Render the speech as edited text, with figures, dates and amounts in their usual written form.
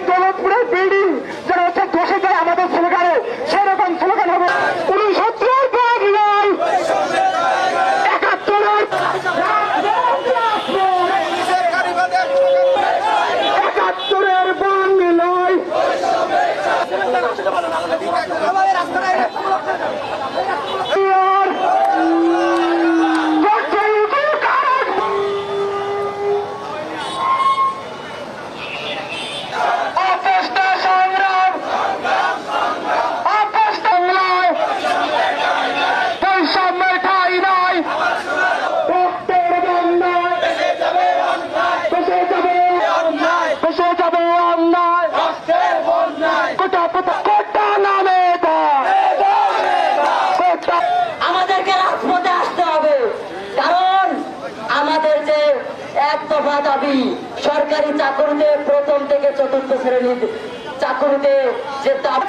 দৌলতপুরের building যেন হচ্ছে ধসে যায় আমাদের স্লোগানে, সেরকম স্লোগান হবে 69 বাংলায় 71 আমাদেরকে রাজপথে আসতে হবে, কারণ আমাদের যে এক দফা দাবি সরকারি চাকরিতে প্রথম থেকে চতুর্থ শ্রেণীর চাকরিতে যে দাবি